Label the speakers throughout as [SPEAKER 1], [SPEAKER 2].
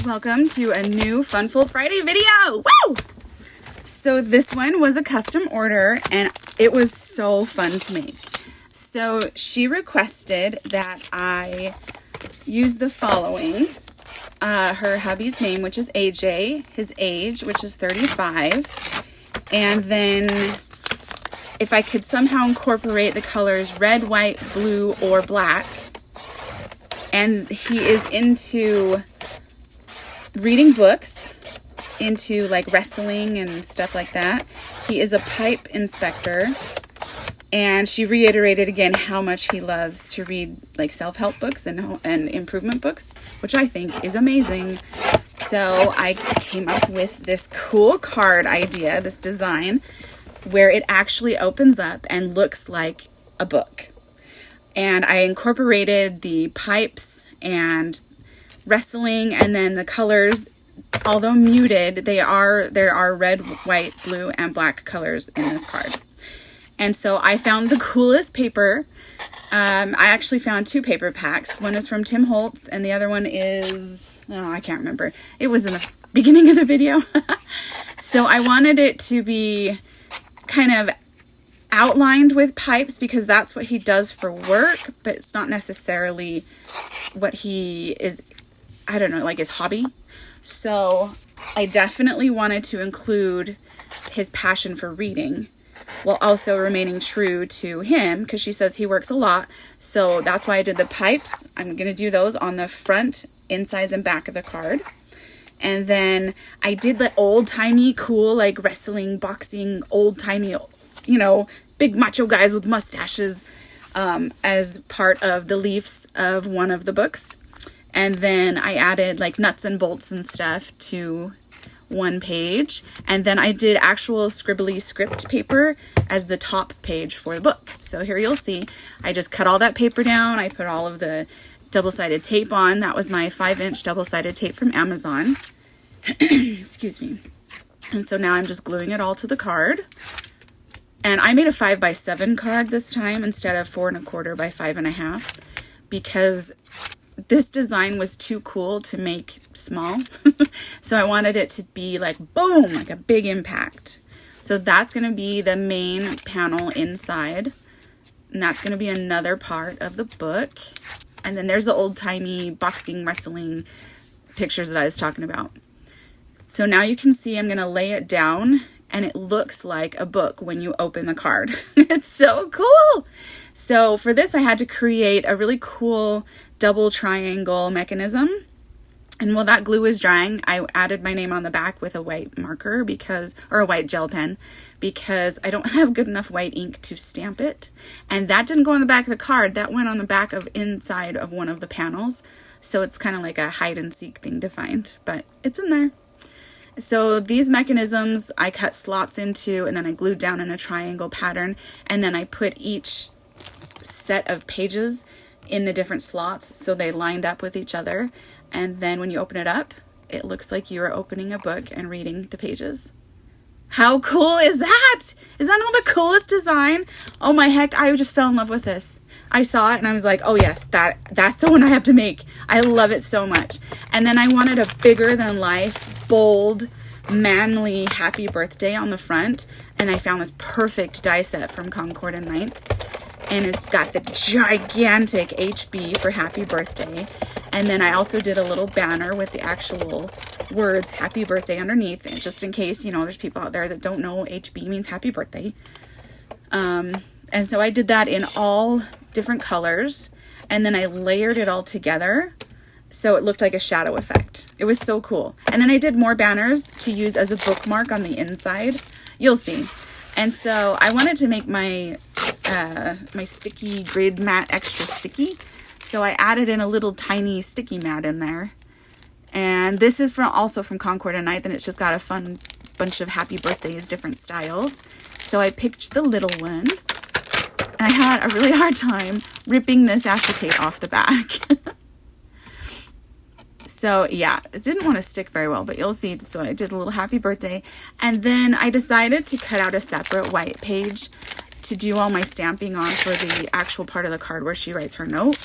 [SPEAKER 1] Welcome to a new Funful Friday video. Woo! So this one was a custom order and it was so fun to make. So she requested that I use the following. Her hubby's name, which is AJ, his age, which is 35, and then if I could somehow incorporate the colors red, white, blue, or black. And he is into reading books, into like wrestling and stuff like that. He is a pipe inspector. And she reiterated again how much he loves to read like self-help books and improvement books, which I think is amazing. So I came up with this cool card idea, this design, where it actually opens up and looks like a book. And I incorporated the pipes and wrestling, and then the colors, although muted, there are red, white, blue, and black colors in this card. And so I found the coolest paper. I actually found two paper packs. One is from Tim Holtz, and the other one is, I can't remember. It was in the beginning of the video. So I wanted it to be kind of outlined with pipes because that's what he does for work, but it's not necessarily what he is, I don't know, like his hobby. So I definitely wanted to include his passion for reading while also remaining true to him, because she says he works a lot. So that's why I did the pipes. I'm going to do those on the front, insides, and back of the card. And then I did the old-timey cool, like wrestling, boxing, old-timey, you know, big macho guys with mustaches as part of the leaves of one of the books. And then I added like nuts and bolts and stuff to one page. And then I did actual scribbly script paper as the top page for the book. So here you'll see, I just cut all that paper down. I put all of the double-sided tape on. That was my 5-inch double-sided tape from Amazon. Excuse me. And so now I'm just gluing it all to the card. And I made a 5x7 card this time instead of 4 1/4 by 5 1/2 because this design was too cool to make small. So I wanted it to be like boom, like a big impact. So that's going to be the main panel inside. And that's going to be another part of the book. And then there's the old-timey boxing, wrestling pictures that I was talking about. So now you can see I'm going to lay it down. And it looks like a book when you open the card. It's so cool. So for this, I had to create a really cool double triangle mechanism. And while that glue was drying, I added my name on the back with a white marker or a white gel pen, because I don't have good enough white ink to stamp it. And that didn't go on the back of the card. That went on the back of inside of one of the panels. So it's kind of like a hide and seek thing to find, but it's in there. So these mechanisms I cut slots into, and then I glued down in a triangle pattern, and then I put each set of pages in the different slots so they lined up with each other. And then when you open it up, it looks like you're opening a book and reading the pages. How cool is that? Is that not the coolest design? Oh my heck, I just fell in love with this. I saw it and I was like, oh yes, that's the one I have to make. I love it so much. And then I wanted a bigger than life, bold, manly happy birthday on the front. And I found this perfect die set from Concord and Ninth. And it's got the gigantic HB for happy birthday. And then I also did a little banner with the actual words happy birthday underneath, and just in case, you know, there's people out there that don't know HB means happy birthday. And so I did that in all different colors, and then I layered it all together so it looked like a shadow effect. It was so cool. And then I did more banners to use as a bookmark on the inside. You'll see. And so I wanted to make my my sticky grid mat extra sticky, so I added in a little tiny sticky mat in there. And this is also from Concord and Ninth, and it's just got a fun bunch of happy birthdays, different styles. So I picked the little one, and I had a really hard time ripping this acetate off the back. So yeah, it didn't want to stick very well, but you'll see. So I did a little happy birthday, and then I decided to cut out a separate white page to do all my stamping on for the actual part of the card where she writes her note.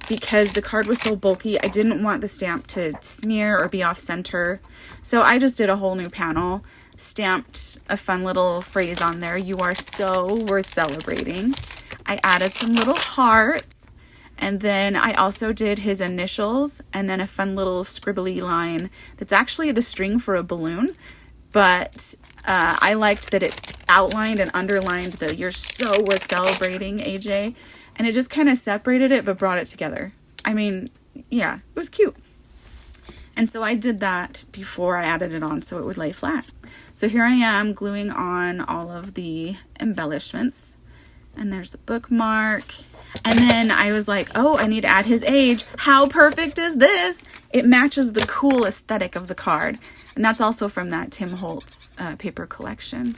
[SPEAKER 1] because the card was so bulky. I didn't want the stamp to smear or be off center. So I just did a whole new panel, stamped a fun little phrase on there. You are so worth celebrating. I added some little hearts, and then I also did his initials and then a fun little scribbly line that's actually the string for a balloon, but I liked that it outlined and underlined the "you're so worth celebrating, AJ," and it just kind of separated it but brought it together. I mean, yeah, it was cute. And so I did that before I added it on so it would lay flat. So here I am gluing on all of the embellishments. And there's the bookmark. And then I was like, oh, I need to add his age. How perfect is this? It matches the cool aesthetic of the card. And that's also from that Tim Holtz paper collection.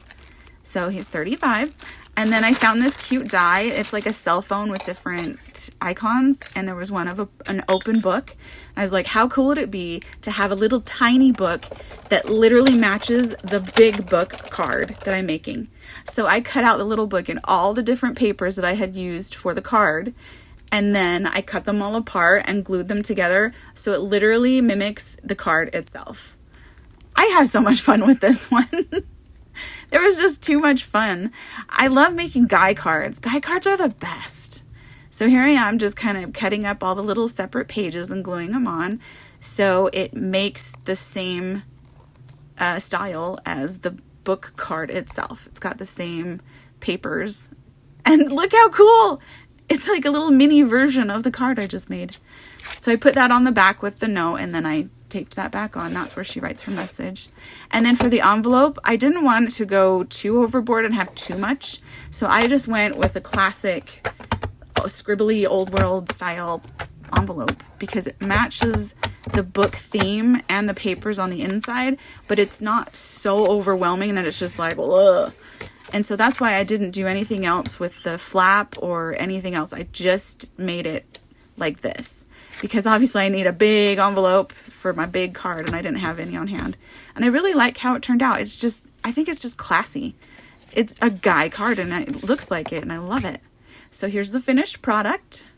[SPEAKER 1] So he's 35. And then I found this cute die. It's like a cell phone with different icons. And there was one of an open book. I was like, how cool would it be to have a little tiny book that literally matches the big book card that I'm making? So I cut out the little book in all the different papers that I had used for the card. And then I cut them all apart and glued them together so it literally mimics the card itself. I had so much fun with this one. There was just too much fun. I love making guy cards. Guy cards are the best. So here I am just kind of cutting up all the little separate pages and gluing them on so it makes the same style as the book card itself. It's got the same papers. And look how cool! It's like a little mini version of the card I just made. So I put that on the back with the note, and then I taped that back on. That's where she writes her message. And then for the envelope, I didn't want it to go too overboard and have too much. So I just went with a classic scribbly old world style envelope because it matches the book theme and the papers on the inside, but it's not so overwhelming that it's just like, ugh. And so that's why I didn't do anything else with the flap or anything else. I just made it like this because obviously I need a big envelope for my big card and I didn't have any on hand. And I really like how it turned out. I think it's just classy. It's a guy card and it looks like it and I love it. So here's the finished product.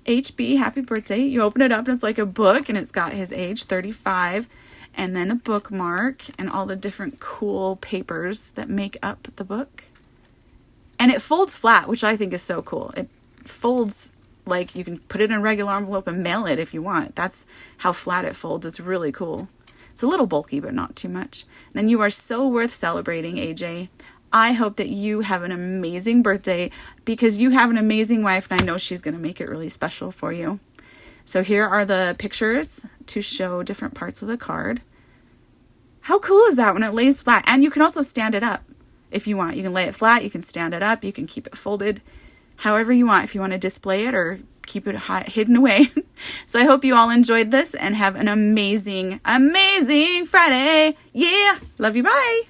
[SPEAKER 1] HB, happy birthday. You open it up and it's like a book and it's got his age, 35, and then a bookmark and all the different cool papers that make up the book. And it folds flat, which I think is so cool. It folds like you can put it in a regular envelope and mail it if you want. That's how flat it folds. It's really cool. It's a little bulky, but not too much. And then you are so worth celebrating, AJ. I hope that you have an amazing birthday because you have an amazing wife and I know she's going to make it really special for you. So here are the pictures to show different parts of the card. How cool is that when it lays flat? And you can also stand it up if you want. You can lay it flat, you can stand it up, you can keep it folded, however you want, if you want to display it or keep it hidden away. So I hope you all enjoyed this and have an amazing, amazing Friday. Yeah. Love you. Bye.